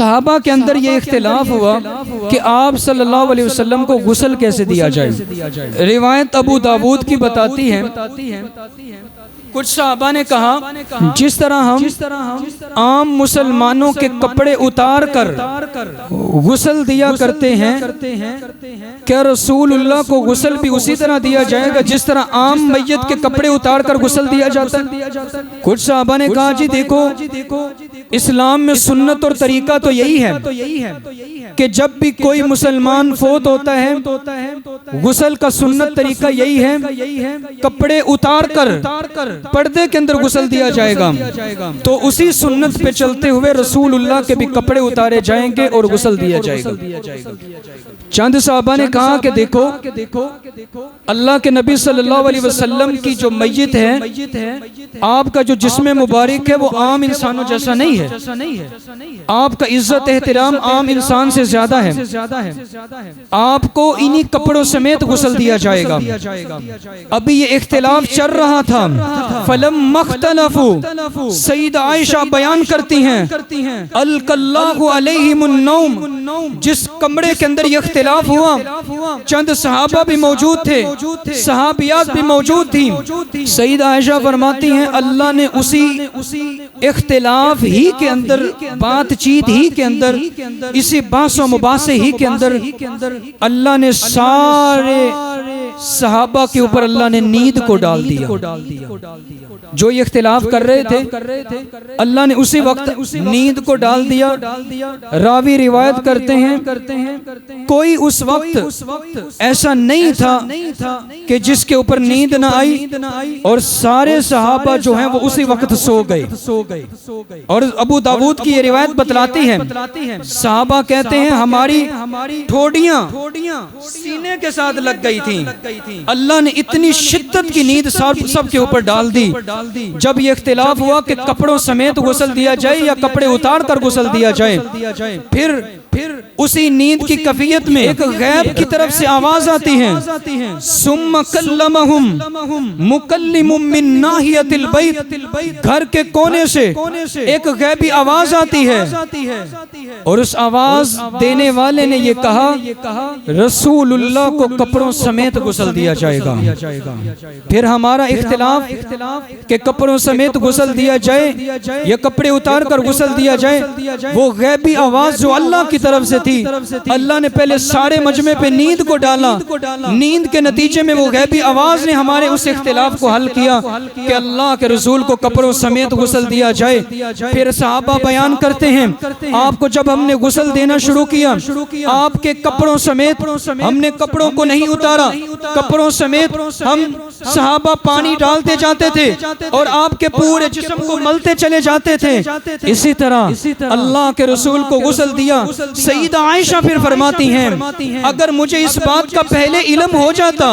सहाबा के अंदर ये इख्तिलाफ हुआ कि आप सल्लल्लाहु अलैहि वसल्लम को गुस्ल कैसे दिया जाए। रिवायत अबू दाऊद की बताती है, कुछ सहाबा ने कहा जिस तरह हम आम मुसलमानों के कपड़े उतार कर गुस्ल दिया करते हैं, क्या रसूलुल्लाह को गुस्ल भी उसी तरह दिया जाएगा जिस तरह आम मैयत के कपड़े उतार कर गुस्ल दिया जाता है। कुछ सहाबा ने कहा जी देखो, इस्लाम में सुन्नत और तरीका तो यही है कि जब भी कोई मुसलमान फोत होता है गुस्ल का सुन्नत तरीका यही है, कपड़े उतार कर पर्दे के अंदर गुस्ल दिया जाएगा। तो उसी सुन्नत पे चलते हुए रसूलुल्लाह के भी कपड़े उतारे जाएंगे और गुस्ल दिया जाएगा। चंद साहबा ने कहा कि देखो अल्लाह के नबी सल्लल्लाहु अलैहि वसल्लम की जो मैयत है, आपका जो जिस्म मुबारक है वो आम इंसानों जैसा नहीं है, आपका इज्जत एहतराम आम इंसान से ज्यादा है, आपको इन्हीं कपड़ों समेत गुस्ल दिया जाएगा। अभी ये इख्तिलाफ चल रहा था, फलम मख्तलफू, सईदा आयशा बयान करती हैं अलकल्लाहु अलैहिमुन्नौम, जिस कमरे के अंदर ये इख्तिलाफ हुआ चंद सहाबा भी मौजूद थे, सहाबियात भी मौजूद थी। सईदा आयशा फरमाती हैं अल्लाह ने उसी इख्तिलाफ ही के अंदर, बातचीत ही के अंदर, इसी बासों मुबासे ही के अंदर अल्लाह ने सारे सहाबा के ऊपर अल्लाह ने नींद को डाल दिया। जो ये इख्तिलाफ कर रहे थे अल्लाह ने उसी वक्त नींद को डाल दिया। रावी रिवायत करते हैं कोई उस वक्त ऐसा नहीं था कि जिसके ऊपर नींद ना आई, और सारे सहाबा जो हैं वो उसी वक्त सो गए। और अबू दाऊद की ये रिवायत बतलाती है, सहाबा कहते हैं हमारी ठोडियां सीने के साथ लग गई थी, अल्लाह ने इतनी शिद्दत की नींद सबके ऊपर डाल दी। जब ये इख्तिलाफ हुआ कि कपड़ों समेत गुस्ल दिया जाए या कपड़े उतार कर गुस्ल दिया जाए, फिर उसी नींद की कैफियत में एक गैब की तरफ से आवाज आती है, सुम्मा कल्लमहुम मुकल्लिमुम मिन नाहियतिल बैत, घर के कोने से एक गैबी आवाज आती है, और उस आवाज देने वाले ने ये कहा रसूलुल्लाह को कपड़ों समेत गुस्ल दिया जाएगा। फिर हमारा इख्तिलाफ के कपड़ों समेत गुस्ल दिया जाए या कपड़े उतार कर गुस्ल दिया जाए, वो गैबी आवाज जो अल्लाह की तरफ से थी, अल्लाह ने पहले सारे मजमे पे नींद को डाला, नींद के नतीजे में वो गैबी आवाज ने हमारे उस इख्तिलाफ को हल किया कि अल्लाह के रसूल को कपड़ों समेत गुस्ल दिया जाए। फिर सहाबा बयान करते हैं आपको जब हमने गुस्ल देना शुरू किया, आपके कपड़ों समेत हमने कपड़ों को नहीं उतारा, कपड़ों समेत हम सहाबा पानी डालते जाते थे और आपके पूरे जिस्म को मलते चले जाते थे। इसी तरह अल्लाह के रसूल को गुस्ल दिया। सईदा आयशा फिर फरमाती हैं अगर मुझे इस बात का पहले इल्म हो जाता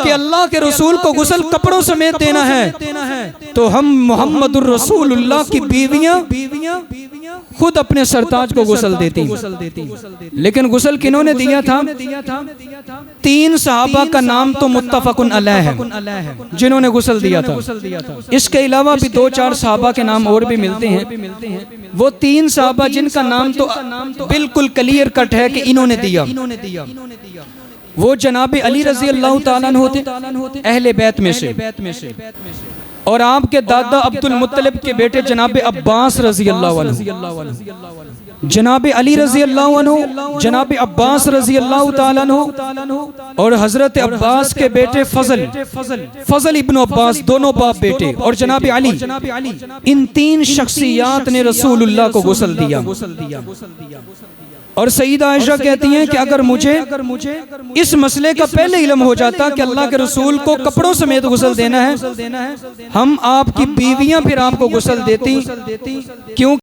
कि अल्लाह के रसूल को गुस्ल कपड़ों समेत देना है तो हम मुहम्मदुर रसूलुल्लाह की बीवियां खुद अपने सरताज को गुस्ल देती। लेकिन गुस्ल किन्होंने दिया था? 3 सहाबा का नाम तो मुत्तफकुन अलैह है जिन्होंने गुस्ल दिया था। इसके अलावा भी 2-4 सहाबा के नाम और भी मिलते हैं। वो 3 सहाबा जिनका नाम तो बिल्कुल क्लियर कट है कि इन्होंने दिया, वो जनाबे अली रजी अल्लाह ताला अन्हु होते, अहले बैत में से, और आपके दादा अब्दुल मुत्तलिब के बेटे जनाबे अब्बास रजी अल्लाह अन्हु, जनाबे अली रजी अल्लाह अन्हु, जनाबे अब्बास रजी अल्लाह ताला अन्हु, और हजरत अब्बास के बेटे फजल इब्न अब्बास, दोनों बाप बेटे, और जनाबे अली। इन 3 शख्सियात ने रसूलुल्लाह को गुस्ल दिया। और सईदा आयशा कहती हैं कि अगर मुझे इस मसले का पहले इल्म हो जाता कि अल्लाह के रसूल को कपड़ों समेत गुस्ल देना है, हम आपकी बीवियां फिर आपको गुस्ल देती, क्यों